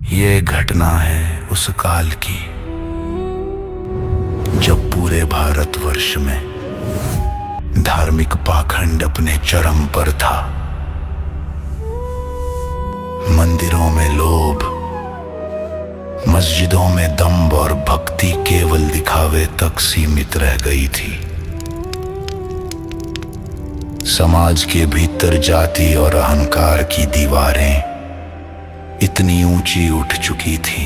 ये घटना है उस काल की जब पूरे भारतवर्ष में धार्मिक पाखंड अपने चरम पर था। मंदिरों में लोभ, मस्जिदों में दंभ और भक्ति केवल दिखावे तक सीमित रह गई थी। समाज के भीतर जाति और अहंकार की दीवारें इतनी ऊंची उठ चुकी थी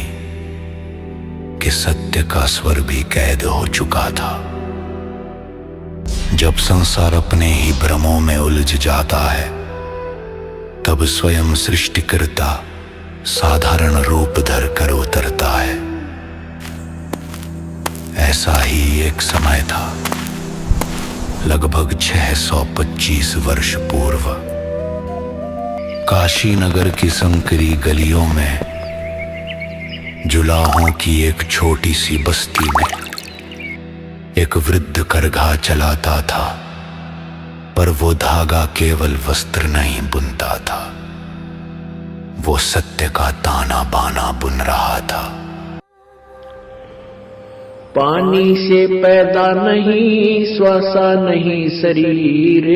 कि सत्य का स्वर भी कैद हो चुका था। जब संसार अपने ही भ्रमों में उलझ जाता है, तब स्वयं सृष्टिकर्ता साधारण रूप धर कर उतरता है। ऐसा ही एक समय था, लगभग 625 वर्ष पूर्व। काशी नगर की संकरी गलियों में, जुलाहों की एक छोटी सी बस्ती में एक वृद्ध करघा चलाता था, पर वो धागा केवल वस्त्र नहीं बुनता था, वो सत्य का ताना बाना बुन रहा था। पानी से पैदा नहीं, श्वासा नहीं शरीर,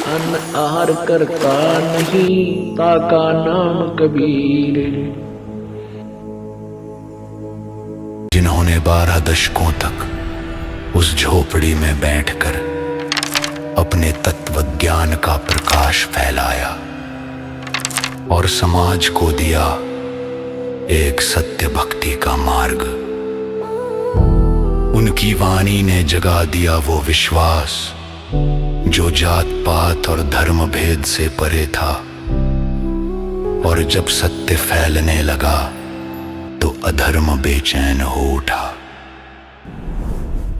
अन्न आहार करता नहीं, ताका नाम कबीर। जिन्होंने 12 दशकों तक उस झोपड़ी में बैठकर अपने तत्व ज्ञान का प्रकाश फैलाया और समाज को दिया एक सत्य भक्ति का मार्ग। उनकी वाणी ने जगा दिया वो विश्वास जो जात पात और धर्म भेद से परे था। और जब सत्य फैलने लगा तो अधर्म बेचैन हो उठा।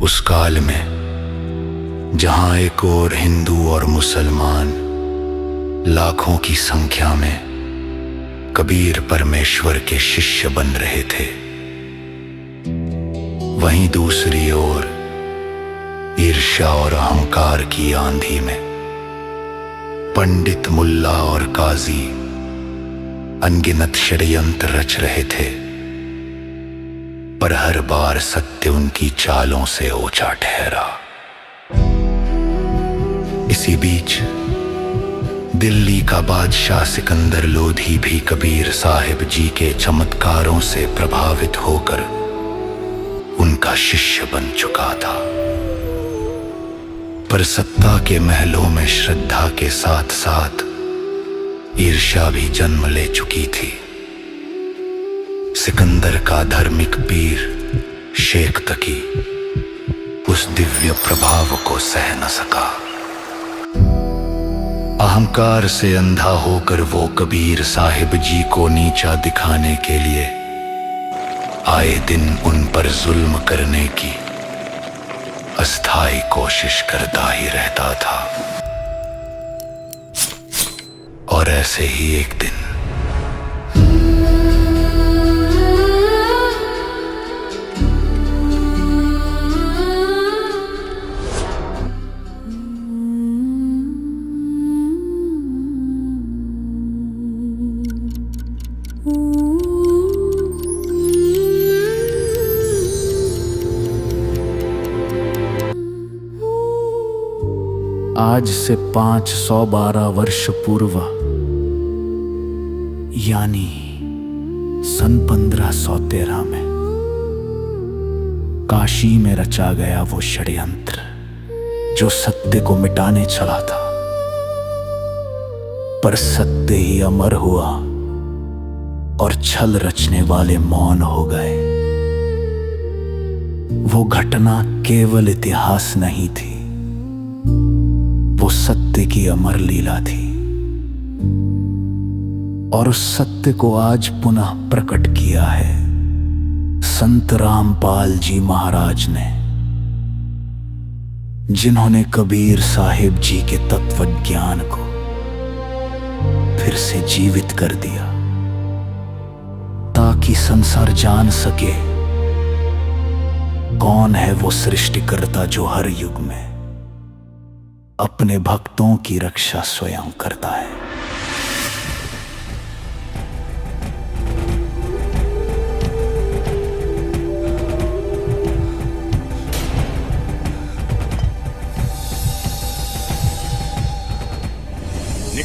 उस काल में जहां एक और हिंदू और मुसलमान लाखों की संख्या में कबीर परमेश्वर के शिष्य बन रहे थे, वहीं दूसरी ओर ईर्ष्या और अहंकार की आंधी में पंडित, मुल्ला और काजी अनगिनत षड्यंत्र रच रहे थे, पर हर बार सत्य उनकी चालों से ऊंचा ठहरा। इसी बीच दिल्ली का बादशाह सिकंदर लोधी भी कबीर साहिब जी के चमत्कारों से प्रभावित होकर उनका शिष्य बन चुका था। पर सत्ता के महलों में श्रद्धा के साथ साथ ईर्ष्या भी जन्म ले चुकी थी। सिकंदर का धार्मिक पीर शेख तकी उस दिव्य प्रभाव को सह न सका। अहंकार से अंधा होकर वो कबीर साहिब जी को नीचा दिखाने के लिए आए दिन उन पर जुल्म करने की अस्थायी कोशिश करता ही रहता था। और ऐसे ही एक दिन आज से 512 वर्ष पूर्व, यानी सन 1513 में काशी में रचा गया वो षड्यंत्र जो सत्य को मिटाने चला था। पर सत्य ही अमर हुआ और छल रचने वाले मौन हो गए। वो घटना केवल इतिहास नहीं थी, वो सत्य की अमर लीला थी। और उस सत्य को आज पुनः प्रकट किया है संत रामपाल जी महाराज ने, जिन्होंने कबीर साहिब जी के तत्व ज्ञान को फिर से जीवित कर दिया, ताकि संसार जान सके कौन है वो सृष्टिकर्ता जो हर युग में अपने भक्तों की रक्षा स्वयं करता है।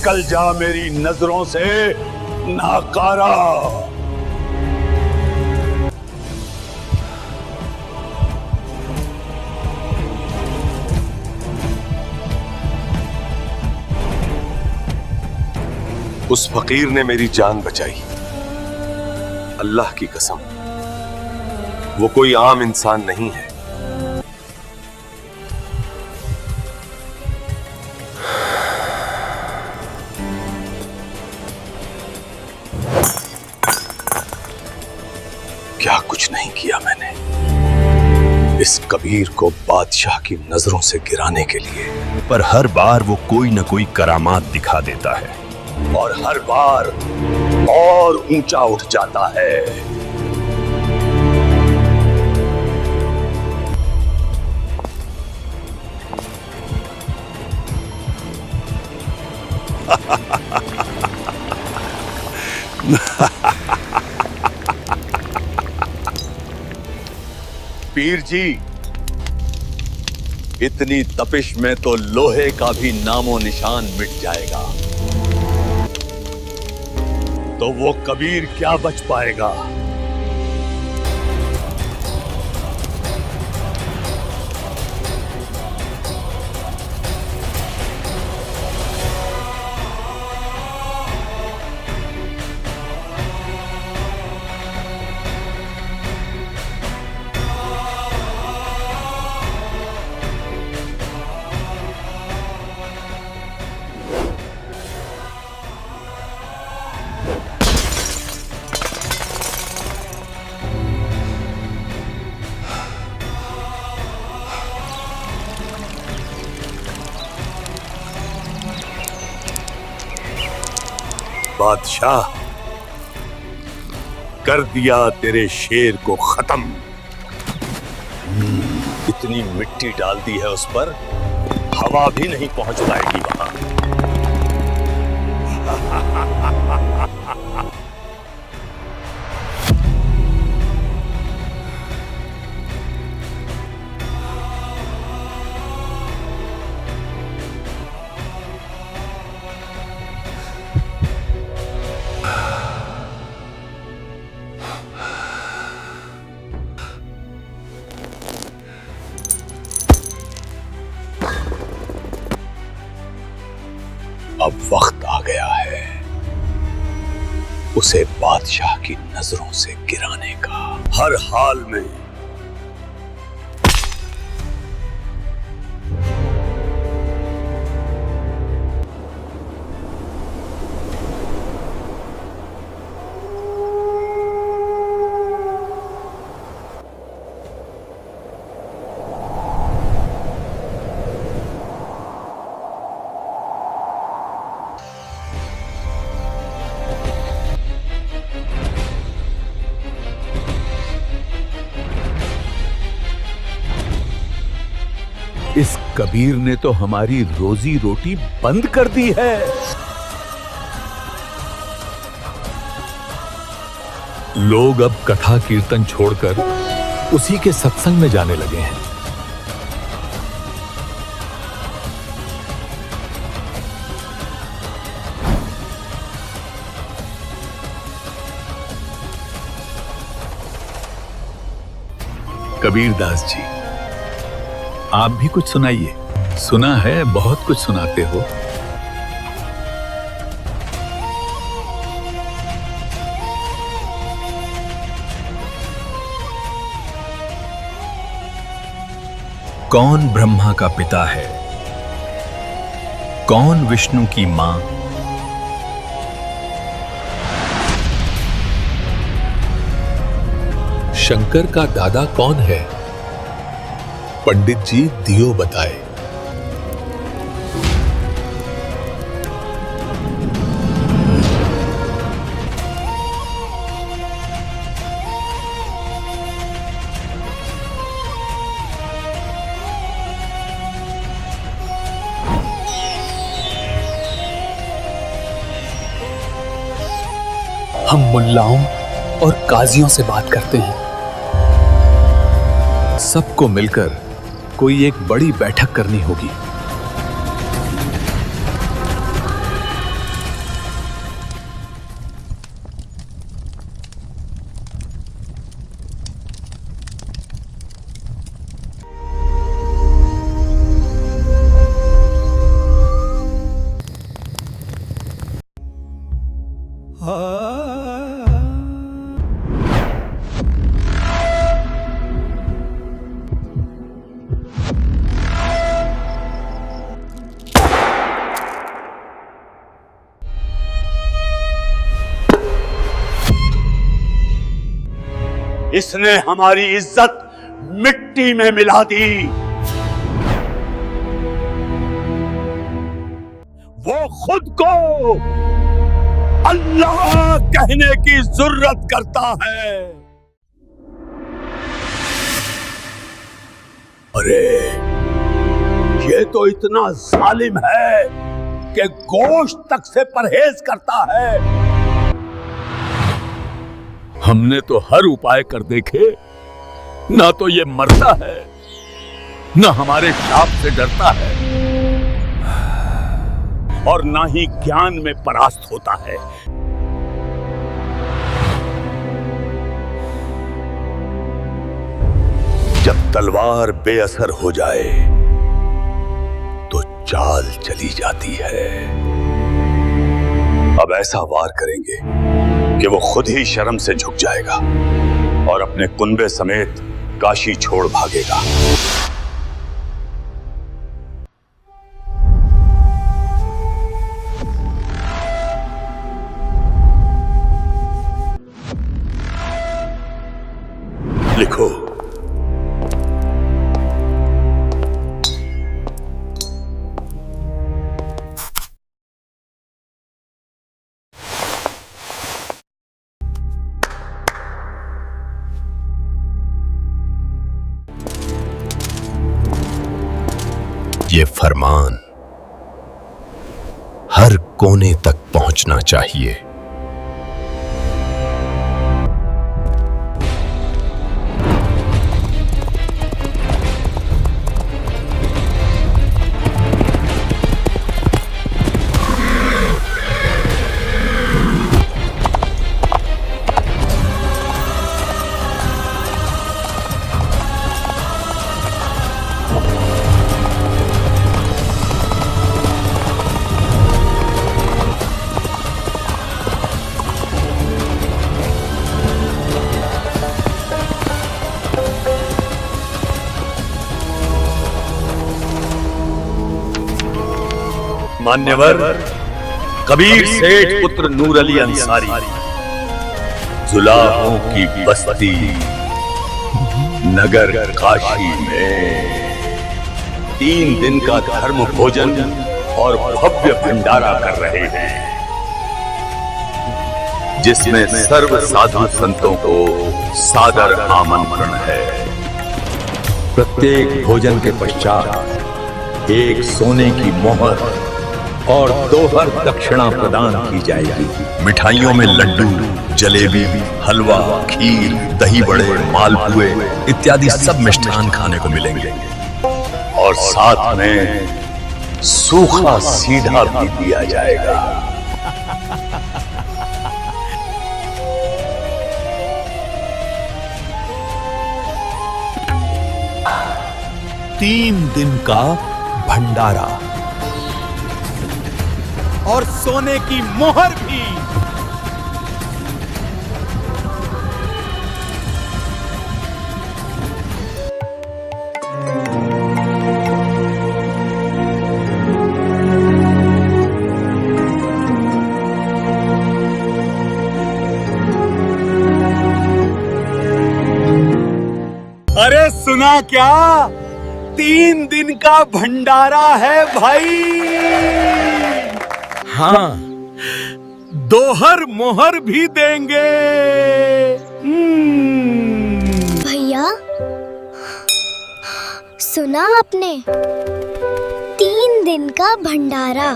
निकल जा मेरी नजरों से नाकारा। उस फकीर ने मेरी जान बचाई। अल्लाह की कसम, वो कोई आम इंसान नहीं है। क्या कुछ नहीं किया मैंने इस कबीर को बादशाह की नजरों से गिराने के लिए, पर हर बार वो कोई न कोई करामात दिखा देता है और हर बार और ऊंचा उठ जाता है। पीर जी, इतनी तपिश में तो लोहे का भी नामो निशान मिट जाएगा, तो वो कबीर क्या बच पाएगा। बादशाह, कर दिया तेरे शेर को खत्म। इतनी मिट्टी डाल दी है उस पर, हवा भी नहीं पहुंच पाएगी वहां। अब वक्त आ गया है उसे बादशाह की नजरों से गिराने का, हर हाल में। इस कबीर ने तो हमारी रोजी रोटी बंद कर दी है। लोग अब कथा कीर्तन छोड़कर उसी के सत्संग में जाने लगे हैं। कबीरदास जी, आप भी कुछ सुनाइए। सुना है बहुत कुछ सुनाते हो। कौन ब्रह्मा का पिता है, कौन विष्णु की मां, शंकर का दादा कौन है? पंडित जी दियो बताए। हम मुल्लाओं और काजियों से बात करते हैं। सबको मिलकर कोई एक बड़ी बैठक करनी होगी। इसने हमारी इज्जत मिट्टी में मिला दी। वो खुद को अल्लाह कहने की जरूरत करता है। अरे ये तो इतना जालिम है कि गोश्त तक से परहेज करता है। हमने तो हर उपाय कर देखे, ना तो ये मरता है, ना हमारे शाप से डरता है, और ना ही ज्ञान में परास्त होता है। जब तलवार बेअसर हो जाए तो चाल चली जाती है। अब ऐसा वार करेंगे कि वो खुद ही शर्म से झुक जाएगा और अपने कुनबे समेत काशी छोड़ भागेगा। लिखो। ये फरमान हर कोने तक पहुंचना चाहिए। मान्यवर कबीर सेठ पुत्र नूर अली अंसारी, जुलाहों की बस्ती नगर काशी में 3 दिन का धर्म भोजन और भव्य भंडारा कर रहे हैं, जिसमें सर्व साधु संतों को सादर आमंत्रण है। प्रत्येक भोजन के पश्चात एक सोने की मोहर और 2 दक्षिणा प्रदान की जाएगी। मिठाइयों में लड्डू, जलेबी, हलवा, खीर, दही बड़े, मालपुए इत्यादि सब मिष्ठान खाने को मिलेंगे, और साथ में सूखा सीधा भी दिया जाएगा। 3 दिन का भंडारा और सोने की मोहर भी। अरे सुना क्या? 3 दिन का भंडारा है भाई। हाँ, 2 मोहर भी देंगे। भैया सुना आपने? 3 दिन का भंडारा।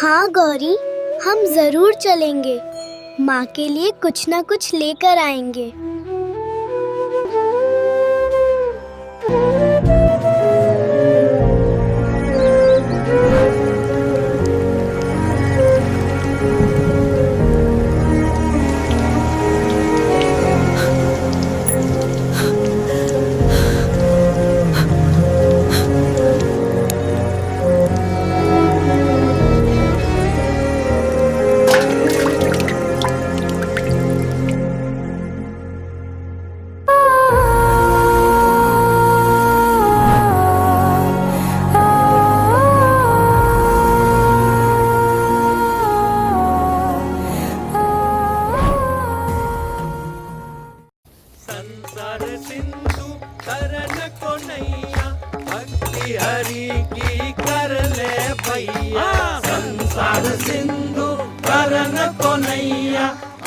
हाँ गौरी, हम जरूर चलेंगे, माँ के लिए कुछ ना कुछ लेकर आएंगे।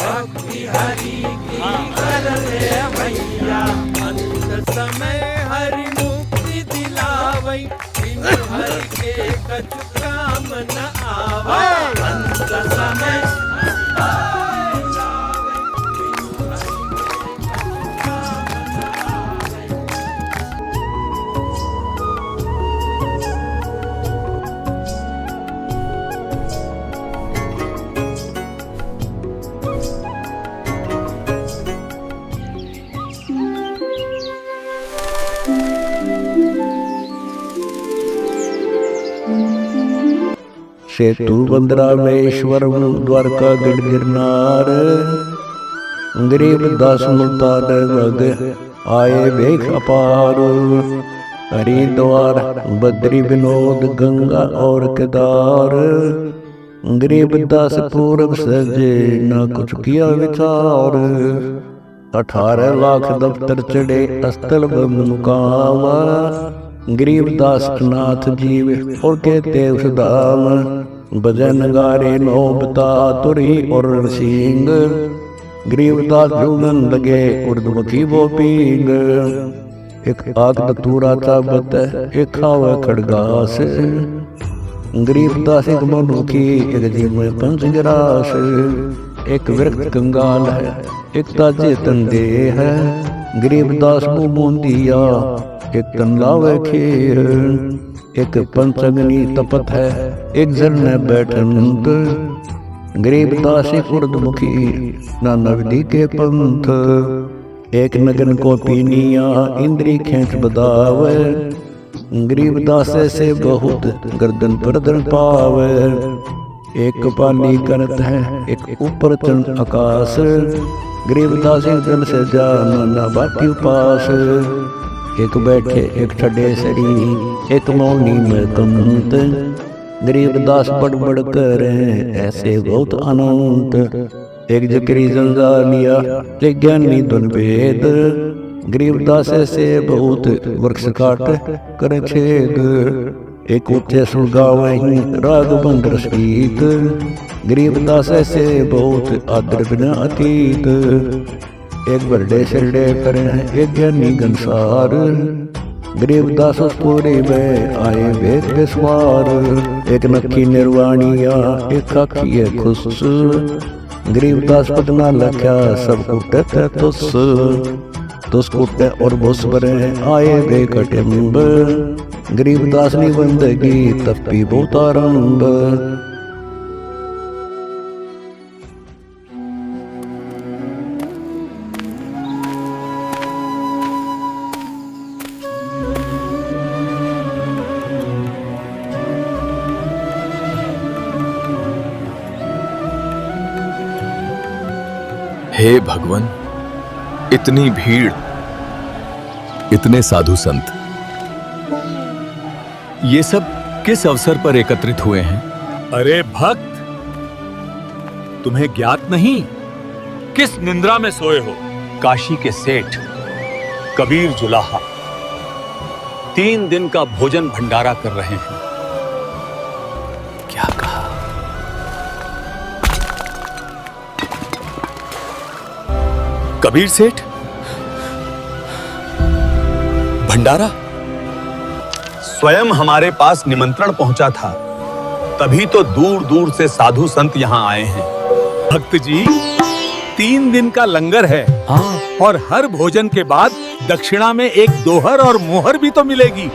भक्ति हरि की कर ले भैया, अंत समय हरि मुक्ति दिलावै, बिन हरि के कछु काम न आवे, अंत समय सेतु बंदरामेश्वर द्वारका गढ़ गिरनार, गरीब दास मुल्तान वग आए बेख अपार, हरिद्वार बद्री विनोद गंगा और केदार, गरीब दास पूरब सजे न कुछ किया विचार, 18 लाख दफ्तर चढ़े अस्तल मुकाम, गरीब दास नाथ जीव और कहते उस दाम, भजन गारे नौबता तुरी और सिंह, गरीब दास जुगन लगे उर्दमुखी वो पींग, एक आग दतूरा चाबत एक खावे खड़गास, गरीब दास एक मनुखी एक जीव में पंच गिरास, एक वृक्ष कंगाल है एक ताजे तंदे है, गरीब दास मुँह बूंदिया एक तन लावे खीर, एक पंचगनी तपत है एक झरने बैठंत, गरीब दास एक उर्दमुखी ना नवदी के पंथ, एक नगन को पीनिया इंद्री खेच बदावे, गरीब दास से बहुत गर्दन पर दर पावे, एक पानी करत है एक ऊपर चंद आकाश, गरीब दास एक जल से जाना ना बाटी उपास, एक बैठे एक ठडे सरी एक मौनी में कंत, गरीब दास बड़ करे ऐसे बहुत अनंत, एक जकरी जंजालिया एक ज्ञानी धुन भेद, गरीब दास से बहुत वृक्ष काट करे छेद, एक ऊंचे सुलगावहीं राग बंद रसीत, गरीब दास से बहुत आदर बिना अतीत, एक बरडे शरडे करे एक ज्ञानी गंसार, गरीब दास पूरे में आए वेद पे सवार, एक नक्की निर्वाणिया एक खाकी है खुश, गरीब दास पटना लख्या सब कुटे तुस कुटे और बुस बरे आए वे कटिम्ब, गरीब दास नी बंदगी तपी बहुत आरंभ, हे भगवान, इतनी भीड़, इतने साधु संत, ये सब किस अवसर पर एकत्रित हुए हैं? अरे भक्त, तुम्हें ज्ञात नहीं किस निंद्रा में सोए हो? काशी के सेठ कबीर जुलाहा 3 दिन का भोजन भंडारा कर रहे हैं। क्या कहा? कबीर सेठ भंडारा? स्वयं हमारे पास निमंत्रण पहुंचा था, तभी तो दूर दूर से साधु संत यहां आए हैं। भक्त जी, 3 दिन का लंगर है। हाँ, और हर भोजन के बाद दक्षिणा में एक दोहर और मोहर भी तो मिलेगी।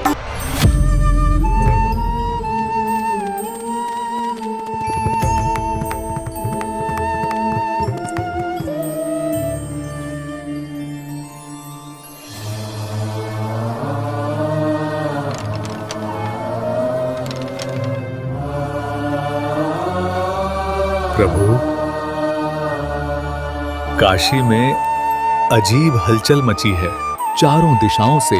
प्रभु, काशी में अजीब हलचल मची है। चारों दिशाओं से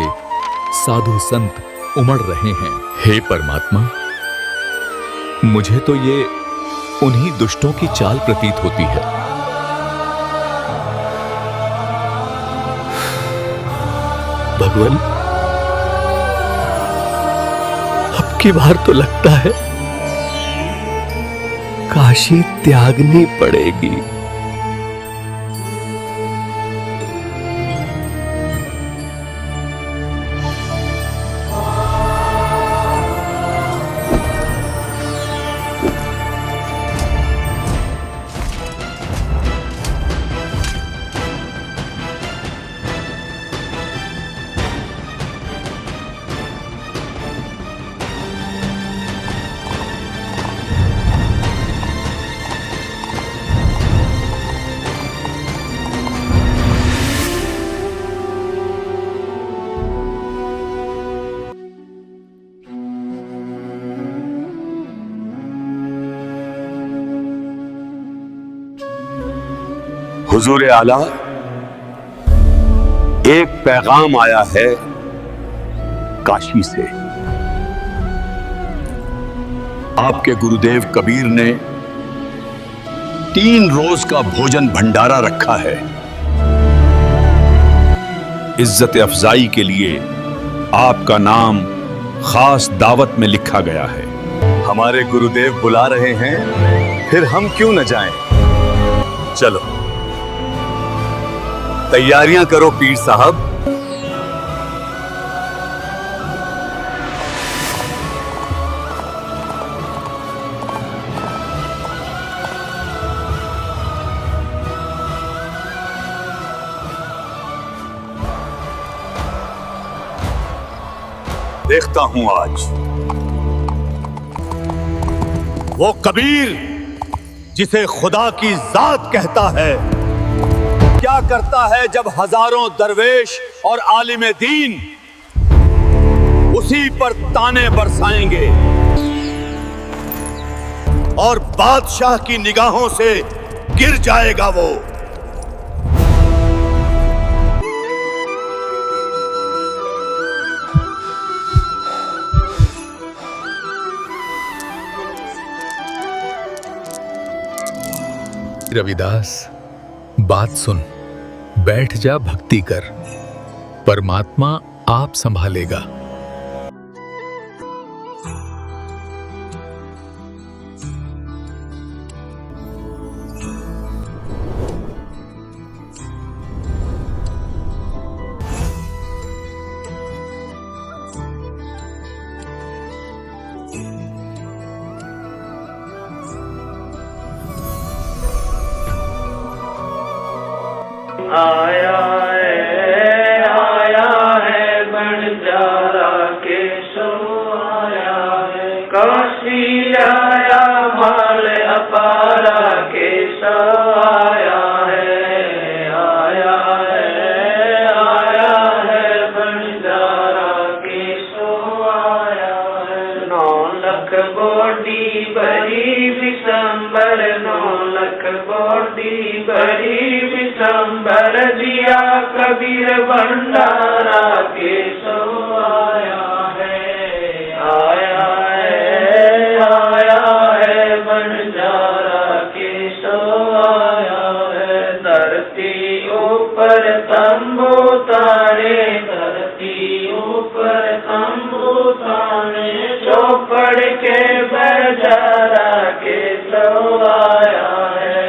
साधु संत उमड़ रहे हैं। हे परमात्मा, मुझे तो ये उन्हीं दुष्टों की चाल प्रतीत होती है। भगवान, अब की बार तो लगता है काशी त्यागनी पड़ेगी। हुजूर आला, एक पैगाम आया है काशी से। आपके गुरुदेव कबीर ने 3 रोज का भोजन भंडारा रखा है। इज्जत अफजाई के लिए आपका नाम खास दावत में लिखा गया है। हमारे गुरुदेव बुला रहे हैं, फिर हम क्यों न जाएं? चलो तैयारियां करो पीर साहब। देखता हूं आज वो कबीर जिसे खुदा की जात कहता है क्या करता है जब हजारों दरवेश और आलिम दीन उसी पर ताने बरसाएंगे और बादशाह की निगाहों से गिर जाएगा वो। रविदास, बात सुन, बैठ जा, भक्ति कर, परमात्मा आप संभालेगा। आया है बंजारा केशव आया है, काशी आया माल अपारा केशव आया है बंजारा केशव आया है। 9 लाख बोडी बड़ी विशंबर, 9 लाख बोडी बड़ी विशंबर दिया कबीर भंडारा केशव आया है बंजारा केशव आया है। धरती ऊपर तंबू तारे, धरती ऊपर तंबू तारे, चौपड़ के बजारा केशव आया है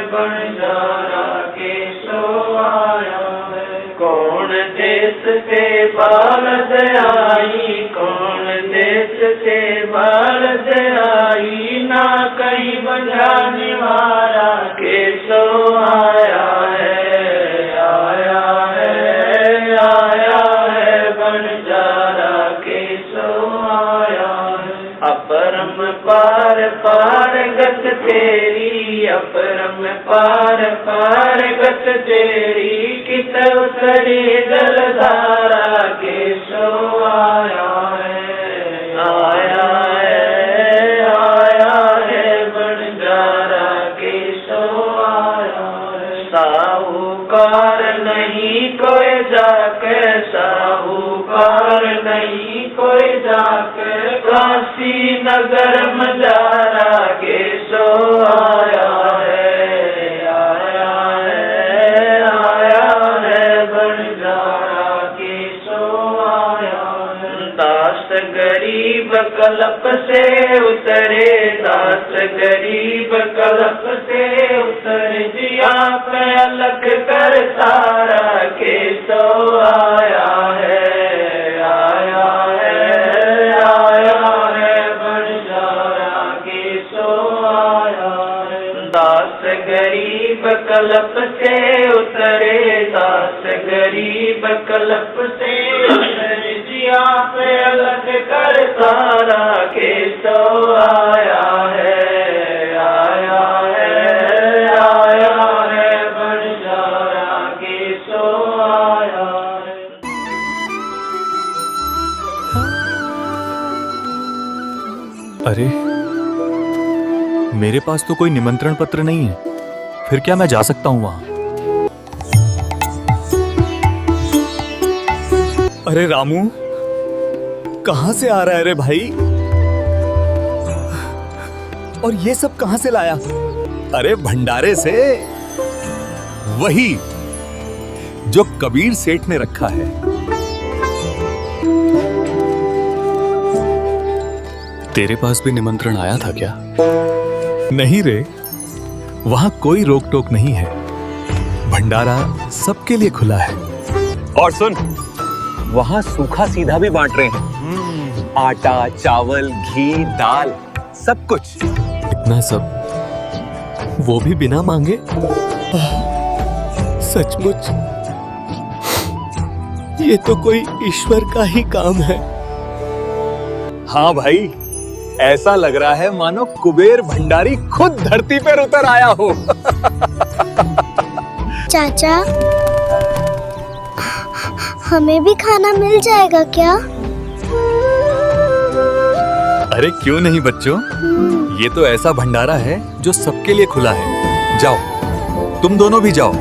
बंजारा केशव आया है। कौन देश से बालद आई, कौन देश से बालद आई, ना कहीं बजाने वाला केशव आया है बंजारा केशव आया है। अपरम पार पार गत तेरी, अपरम पार पार गत तेरी, कित उतरी जलधारा केशव आया है बंजारा केशव आया है। साहूकार नहीं कोई जाके, साहूकार नहीं कोई जाके, काशी नगर मजारा केशव आया है बंजारा केशव आया है। दास गरीब कल्प से उतरे, दास गरीब कल्प से उतरे, जिया पे अलग कर तारा केशव आया है बंजारा केशव आया है। दास गरीब कल्प से उतरे, दास गरीब कल्प से उतरे, जिया पे अलग कर तारा केशव आया है बंजारा केशव आया है। अरे, मेरे पास तो कोई निमंत्रण पत्र नहीं है, फिर क्या मैं जा सकता हूँ वहां? अरे रामू, कहां से आ रहा है रे भाई? और ये सब कहां से लाया? अरे भंडारे से, वही जो कबीर सेठ ने रखा है। तेरे पास भी निमंत्रण आया था क्या? नहीं रे, वहां कोई रोक टोक नहीं है, भंडारा सबके लिए खुला है। और सुन, वहां सूखा सीधा भी बांट रहे हैं, आटा, चावल, घी, दाल, सब कुछ। इतना सब, वो भी बिना मांगे? सचमुच ये तो कोई ईश्वर का ही काम है। हाँ भाई, ऐसा लग रहा है मानो कुबेर भंडारी खुद धरती पर उतर आया हो। चाचा, हमें भी खाना मिल जाएगा क्या? अरे क्यों नहीं बच्चों, ये तो ऐसा भंडारा है जो सबके लिए खुला है। जाओ, तुम दोनों भी जाओ,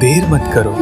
देर मत करो।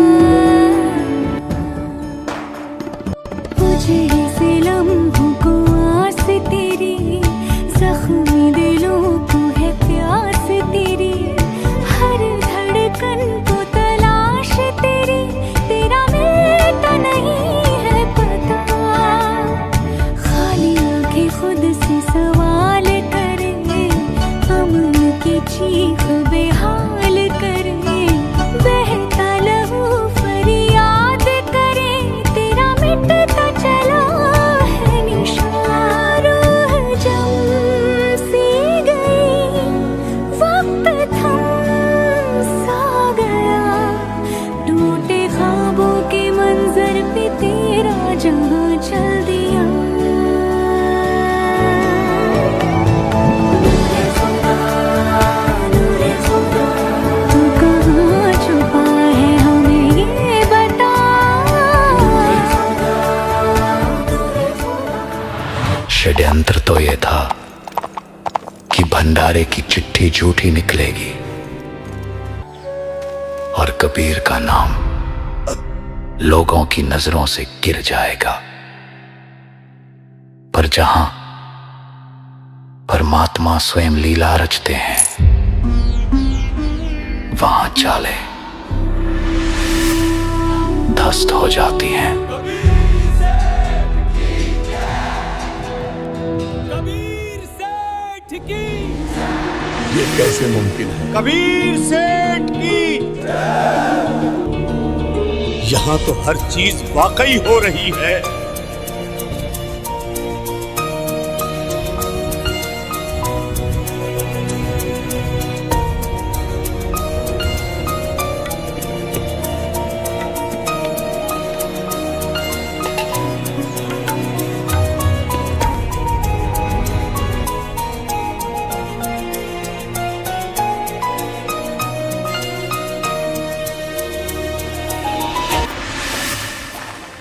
षड्यंत्र तो ये था कि भंडारे की चिट्ठी झूठी निकलेगी और कबीर का नाम लोगों की नजरों से गिर जाएगा। पर जहां परमात्मा स्वयं लीला रचते हैं, वहां चालें ध्वस्त हो जाती हैं। ये कैसे मुमकिन है? कबीर सेठ की! यहाँ तो हर चीज वाकई हो रही है।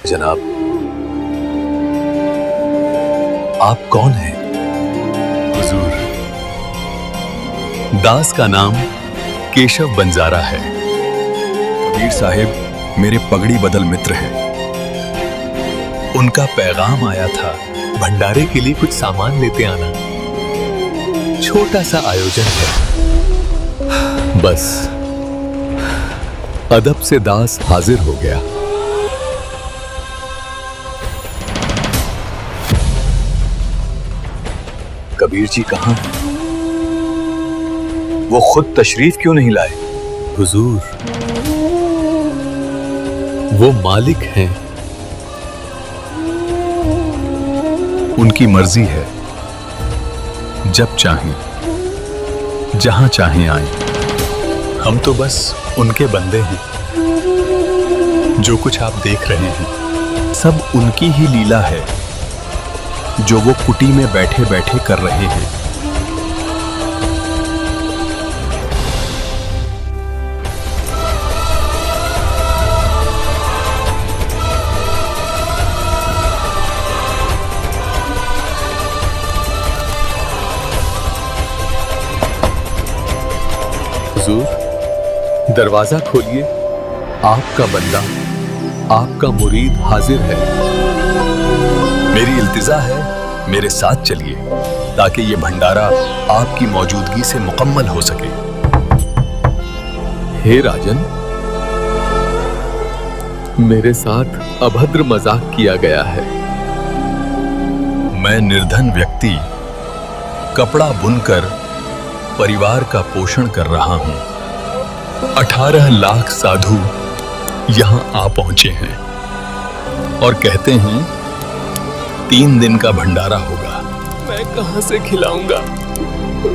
जनाब, आप कौन हैं? हुजूर, दास का नाम केशव बंजारा है। कबीर साहिब मेरे पगड़ी बदल मित्र हैं। उनका पैगाम आया था, भंडारे के लिए कुछ सामान लेते आना। छोटा सा आयोजन है, बस अदब से दास हाजिर हो गया। कबीर जी कहाँ हैं? वो खुद तशरीफ क्यों नहीं लाए? हुजूर, वो मालिक हैं, उनकी मर्जी है, जब चाहें जहां चाहें आए। हम तो बस उनके बंदे हैं। जो कुछ आप देख रहे हैं सब उनकी ही लीला है, जो वो कुटी में बैठे बैठे कर रहे हैं। हुजूर, दरवाजा खोलिए। आपका बंदा, आपका मुरीद हाजिर है। मेरी इल्तिजा है, मेरे साथ चलिए ताकि ये भंडारा आपकी मौजूदगी से मुकम्मल हो सके। हे राजन, मेरे साथ अभद्र मजाक किया गया है। मैं निर्धन व्यक्ति कपड़ा बुनकर परिवार का पोषण कर रहा हूं। 18 लाख साधु यहां आ पहुंचे हैं और कहते हैं 3 दिन का भंडारा होगा। मैं कहां से खिलाऊंगा?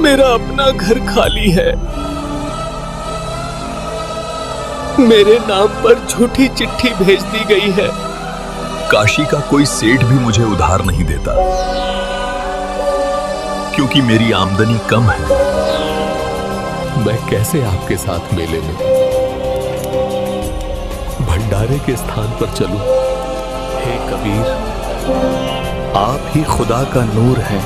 मेरा अपना घर खाली है। मेरे नाम पर झूठी चिट्ठी भेज दी गई है। काशी का कोई सेठ भी मुझे उधार नहीं देता क्योंकि मेरी आमदनी कम है। मैं कैसे आपके साथ मेले में भंडारे के स्थान पर चलूं? हे कबीर, आप ही खुदा का नूर हैं।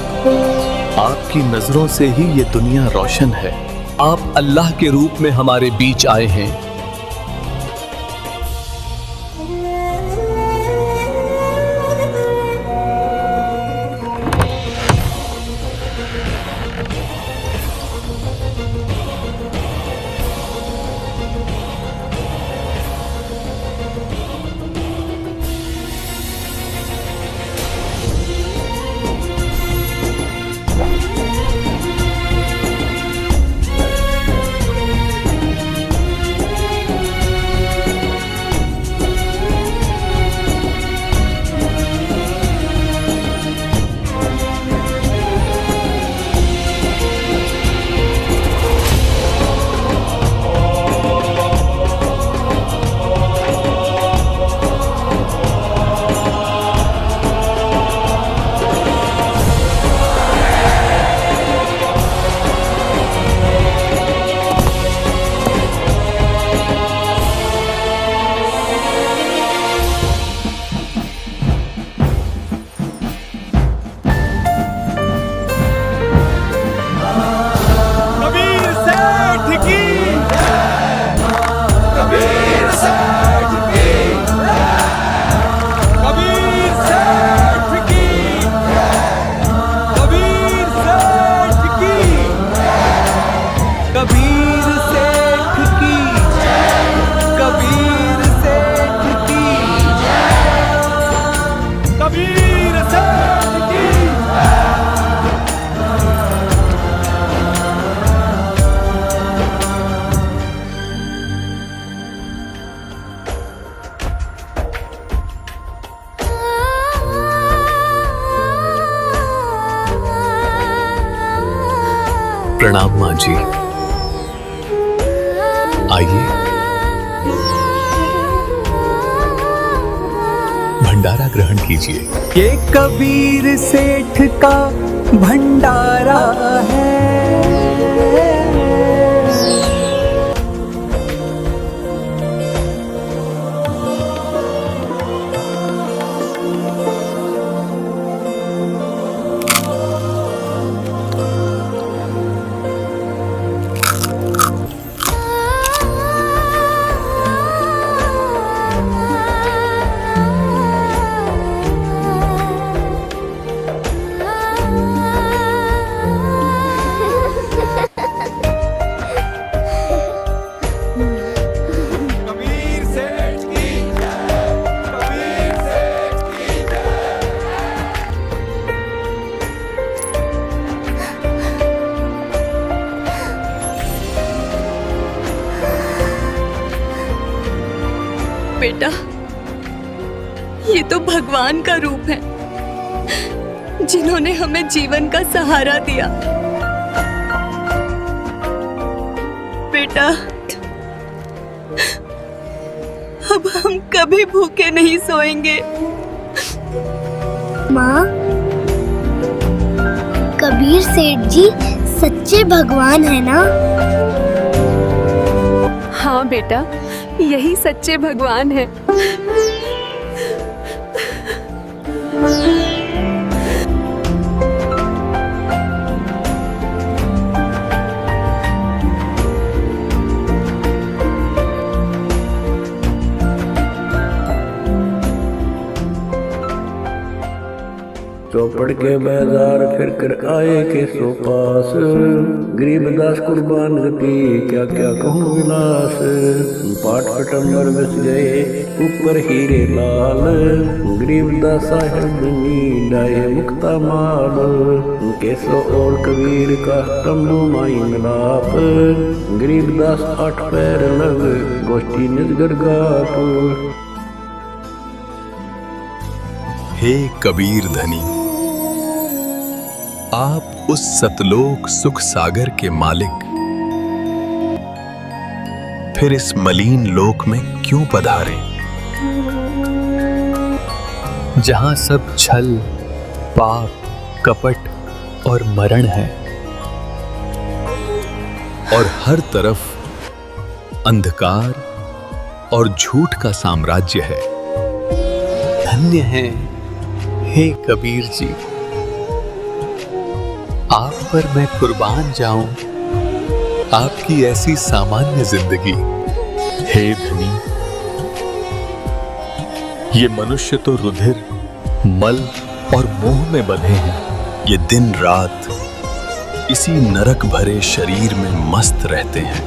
आपकी नजरों से ही ये दुनिया रोशन है। आप अल्लाह के रूप में हमारे बीच आए हैं। प्रणाम मां जी। आइए, भंडारा ग्रहण कीजिए। ये कबीर सेठ का भंडारा है। बेटा, ये तो भगवान का रूप है जिन्होंने हमें जीवन का सहारा दिया। बेटा, अब हम कभी भूखे नहीं सोएंगे। माँ, कबीर सेठ जी सच्चे भगवान है ना? हाँ बेटा, यही सच्चे भगवान है। पढ़ के बाजार फिर कर आए के सो पास, गरीबदास कुर्बान गति क्या क्या कहूँ विलास। पाठ पटंबर बस गए ऊपर हीरे लाल, गरीबदास साहेब बनी लाए मुक्ता माल। केसो और कबीर का तंबू माई मिलाप, गरीबदास 8 पैर लग गोष्ठी निजगर गाप। हे कबीर धनी, आप उस सतलोक सुख सागर के मालिक फिर इस मलिन लोक में क्यों पधारे, जहां सब छल, पाप, कपट और मरण है और हर तरफ अंधकार और झूठ का साम्राज्य है। धन्य है हे कबीर जी, आप पर मैं कुर्बान जाऊं आपकी ऐसी सामान्य जिंदगी। हे धनी, ये मनुष्य तो रुधिर, मल और मोह में बंधे हैं। ये दिन रात इसी नरक भरे शरीर में मस्त रहते हैं।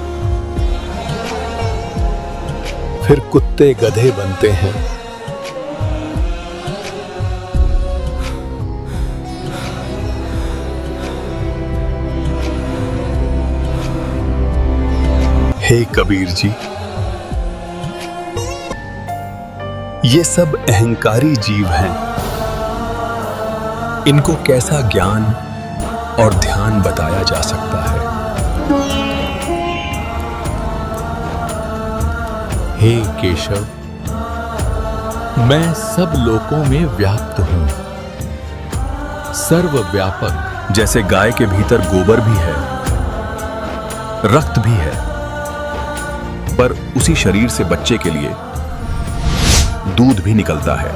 फिर कुत्ते गधे बनते हैं। हे कबीर जी, ये सब अहंकारी जीव हैं। इनको कैसा ज्ञान और ध्यान बताया जा सकता है। हे केशव, मैं सब लोकों में व्याप्त हूं, सर्वव्यापक। जैसे गाय के भीतर गोबर भी है, रक्त भी है, पर उसी शरीर से बच्चे के लिए दूध भी निकलता है,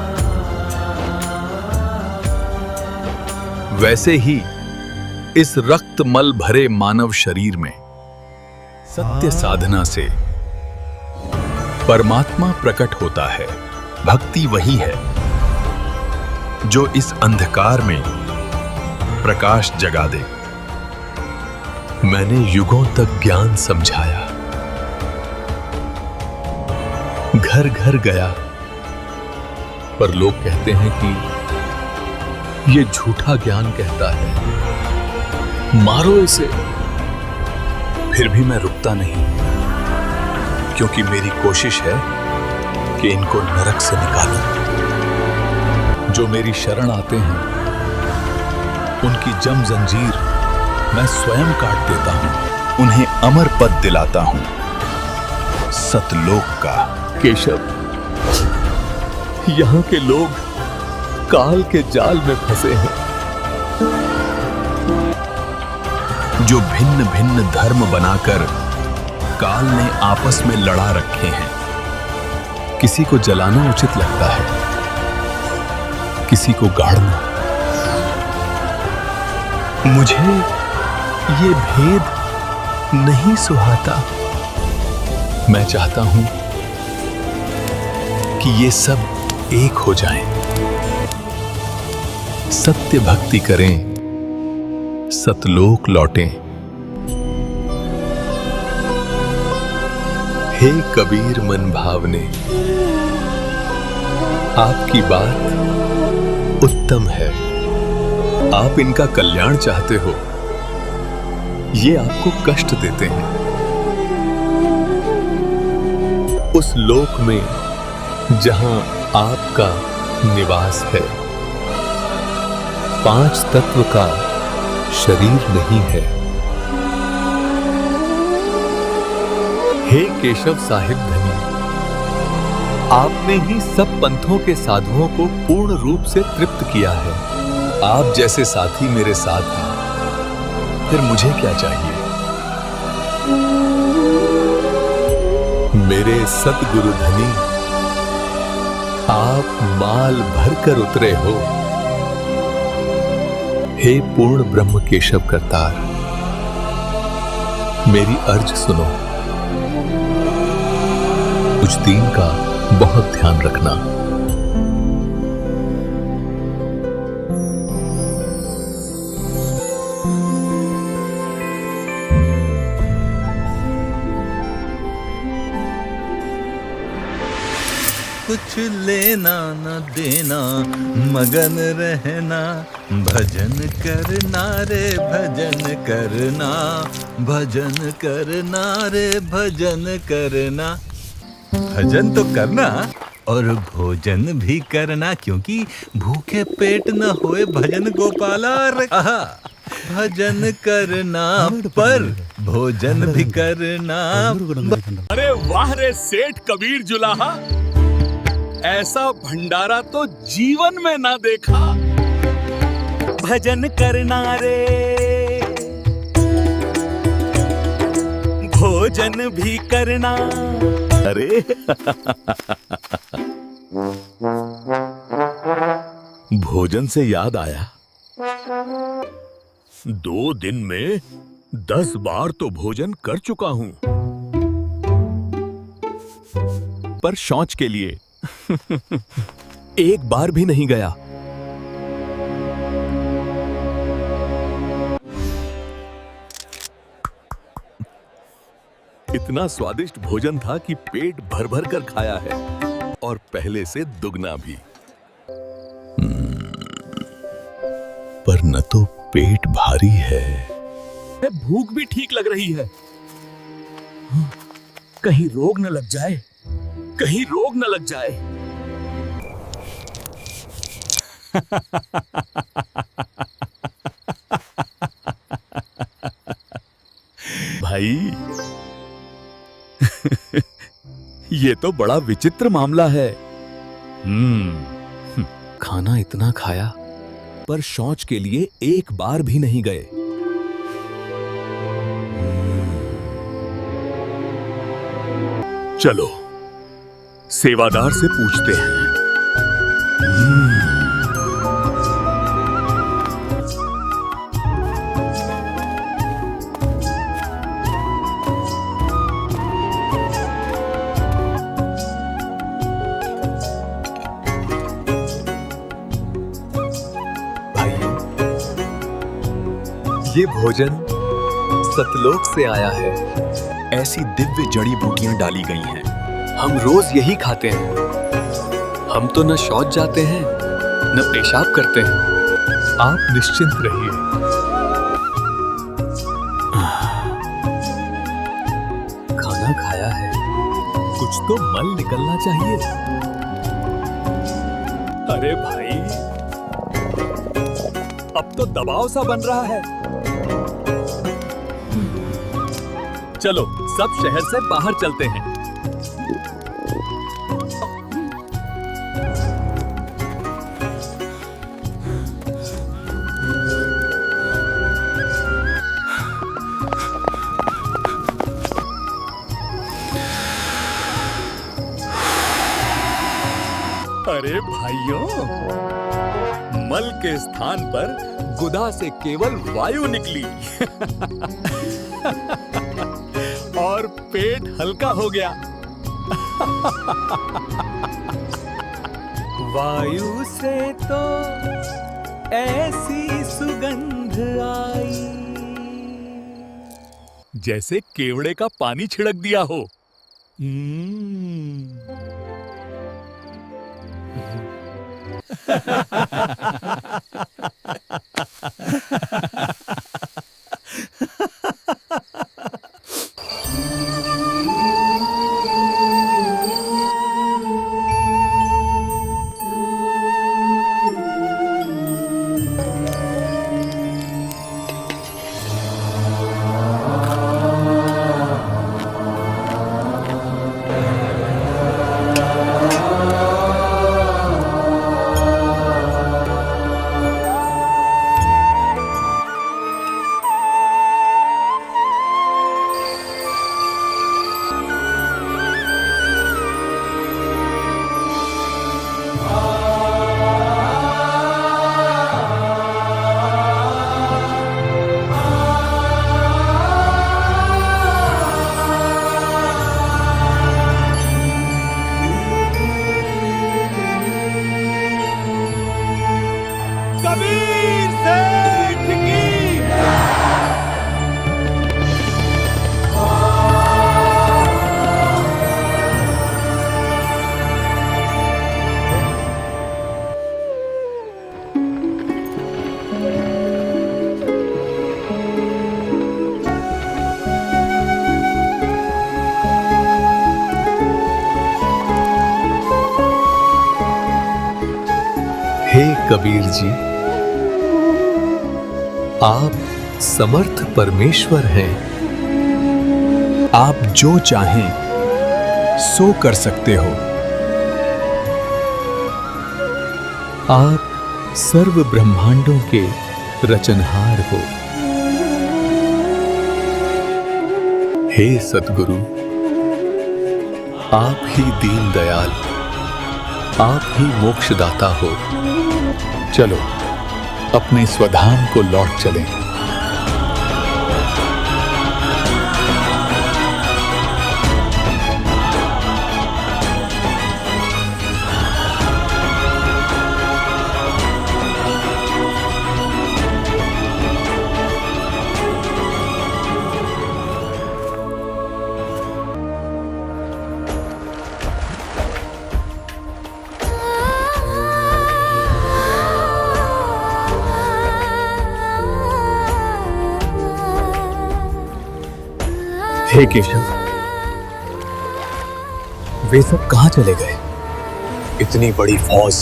वैसे ही इस रक्तमल भरे मानव शरीर में सत्य साधना से परमात्मा प्रकट होता है। भक्ति वही है जो इस अंधकार में प्रकाश जगा दे। मैंने युगों तक ज्ञान समझाया, घर घर गया, पर लोग कहते हैं कि ये झूठा ज्ञान कहता है, मारो इसे। फिर भी मैं रुकता नहीं, क्योंकि मेरी कोशिश है कि इनको नरक से निकालूं। जो मेरी शरण आते हैं उनकी जम जंजीर मैं स्वयं काट देता हूं, उन्हें अमर पद दिलाता हूं, सतलोक का। केशव, यहां के लोग काल के जाल में फंसे हैं। जो भिन्न भिन्न धर्म बनाकर काल ने आपस में लड़ा रखे हैं। किसी को जलाना उचित लगता है, किसी को गाड़ना। मुझे ये भेद नहीं सुहाता। मैं चाहता हूं कि ये सब एक हो जाएं, सत्य भक्ति करें, सतलोक लौटें। हे कबीर मन भावने, आपकी बात उत्तम है। आप इनका कल्याण चाहते हो, ये आपको कष्ट देते हैं। उस लोक में जहां आपका निवास है, 5 तत्व का शरीर नहीं है। हे केशव साहिब धनी, आपने ही सब पंथों के साधुओं को पूर्ण रूप से तृप्त किया है। आप जैसे साथी मेरे साथ हैं, फिर मुझे क्या चाहिए? मेरे सतगुरु धनी, आप माल भरकर उतरे हो। हे पूर्ण ब्रह्म केशव करतार, मेरी अर्ज सुनो। कुछ दिन का बहुत ध्यान रखना। कुछ लेना न देना, मगन रहना, भजन करना रे भजन करना, भजन करना रे भजन करना। भजन तो करना और भोजन भी करना, क्योंकि भूखे पेट न होए भजन गोपाला। भजन करना पर भोजन भी करना। अरे वाह रे सेठ कबीर जुलाहा, ऐसा भंडारा तो जीवन में ना देखा। भजन करना रे भोजन भी करना। अरे भोजन से याद आया, 2 दिन में 10 बार तो भोजन कर चुका हूं, पर शौच के लिए एक बार भी नहीं गया। इतना स्वादिष्ट भोजन था कि पेट भर भर कर खाया है, और पहले से दुगना भी। पर न तो पेट भारी है, भूख भी ठीक लग रही है। कहीं रोग न लग जाए, कहीं रोग न लग जाए। भाई ये तो बड़ा विचित्र मामला है। खाना इतना खाया, पर शौच के लिए एक बार भी नहीं गए। चलो सेवादार से पूछते हैं। ये भोजन सतलोक से आया है। ऐसी दिव्य जड़ी बूटियां डाली गई हैं, हम रोज यही खाते हैं। हम तो न शौच जाते हैं न पेशाब करते हैं। आप निश्चिंत रहिए। खाना खाया है, कुछ तो मल निकलना चाहिए। अरे भाई, अब तो दबाव सा बन रहा है। चलो सब शहर से बाहर चलते हैं। अरे भाइयों, मल के स्थान पर गुदा से केवल वायु निकली और पेट हल्का हो गया। वायु से तो ऐसी सुगंध आई जैसे केवड़े का पानी छिड़क दिया हो। कबीर जी, आप समर्थ परमेश्वर हैं। आप जो चाहें सो कर सकते हो। आप सर्व ब्रह्मांडों के रचनहार हो। हे सद्गुरु, आप ही दीन दयाल, आप ही मोक्षदाता हो। चलो अपने स्वधाम को लौट चलें। हे केशव, वे सब कहां चले गए? इतनी बड़ी फौज,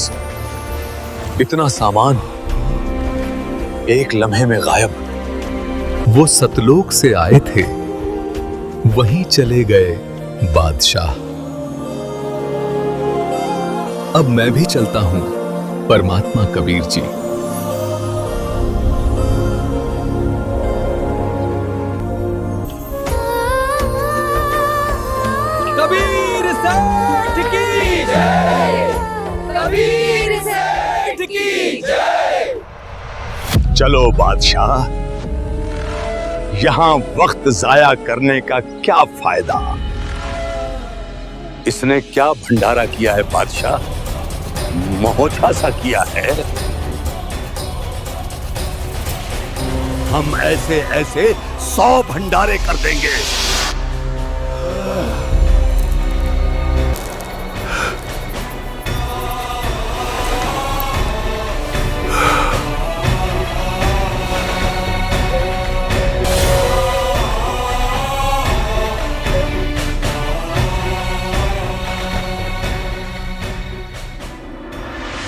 इतना सामान एक लम्हे में गायब। वो सतलोक से आए थे, वहीं चले गए बादशाह। अब मैं भी चलता हूं परमात्मा कबीर जी। कबीर सेठ की जय, कबीर सेठ की जय। चलो बादशाह, यहां वक्त जाया करने का क्या फायदा? इसने क्या भंडारा किया है बादशाह? महोछा सा किया है। हम ऐसे ऐसे 100 भंडारे कर देंगे।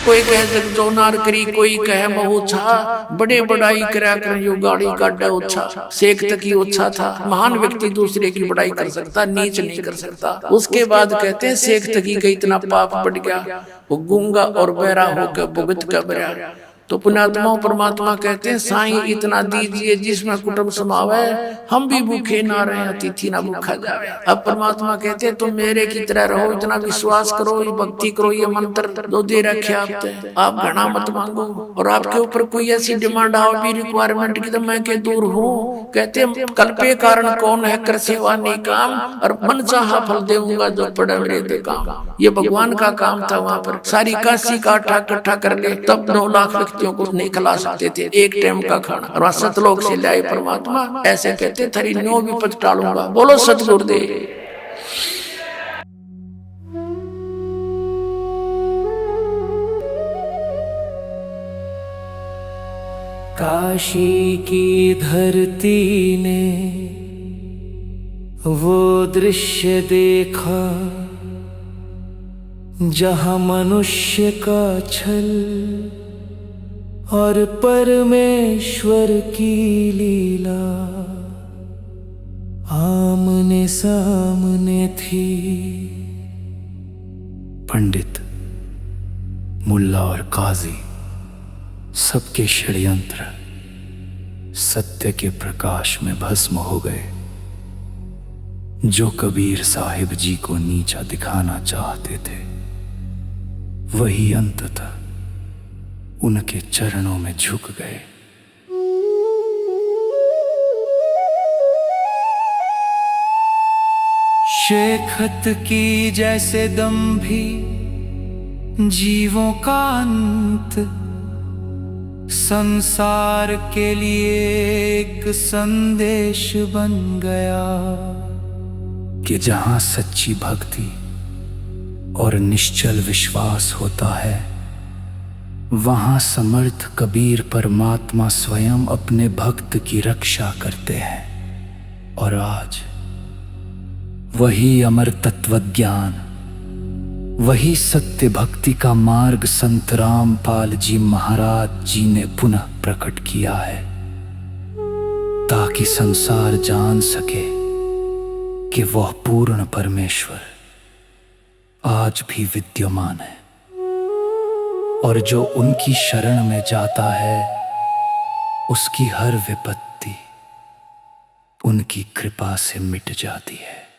कोई कह जगजोनार करी, कोई कहे महोछा। बड़े बड़ाई करा कर यो गाड़ी काटा ओछा। शेख तकी ओछा था। महान व्यक्ति दूसरे की बड़ाई कर सकता, नीच नहीं कर सकता। उसके बाद कहते हैं शेख तकी का इतना पाप बढ़ गया, वो गूंगा और बहरा होकर भुगत कर बरा। तो पुण्यात्मा परमात्मा कहते हैं साईं इतना दीजिए जिसमें कुटुंब समावे, हम भी भूखे ना रहे, अतिथि ना भूखा जावे। अब परमात्मा कहते हैं तुम मेरे की तरह रहो, इतना विश्वास करो, ये भक्ति करो, ये मंत्र दो दे रखे आप घना मत मांगो। और आपके ऊपर कोई ऐसी डिमांड आओ भी रिक्वायरमेंट की, तो मैं के दूर हूँ। कहते हैं कल्पे कारण कौन है, कर सेवा नहीं काम, और मन चाहा फल देऊंगा जो पड़ा मेरे दे काम। ये भगवान का काम था। वहां पर सारी काशी का इकट्ठा कर ले, तब 9 लाख व्यक्तियों को नहीं खिला सकते थे एक टाइम का खाना। और सतलोक से लाए परमात्मा, ऐसे कहते थरी 9 विपद टालूंगा। बोलो सतगुरुदेव। काशी की धरती ने वो दृश्य देखा, जहां मनुष्य का छल और परमेश्वर की लीला आमने सामने थी। पंडित, मुल्ला और काजी सबके षड्यंत्र सत्य के प्रकाश में भस्म हो गए। जो कबीर साहिब जी को नीचा दिखाना चाहते थे, वही अंततः उनके चरणों में झुक गए। शेखत की जैसे दंभी जीवों का अंत, संसार के लिए एक संदेश बन गया कि जहां सच्ची भक्ति और निश्चल विश्वास होता है, वहां समर्थ कबीर परमात्मा स्वयं अपने भक्त की रक्षा करते हैं। और आज वही अमर तत्वज्ञान, वही सत्य भक्ति का मार्ग संत रामपाल जी महाराज जी ने पुनः प्रकट किया है, ताकि संसार जान सके कि वह पूर्ण परमेश्वर आज भी विद्यमान है, और जो उनकी शरण में जाता है उसकी हर विपत्ति उनकी कृपा से मिट जाती है।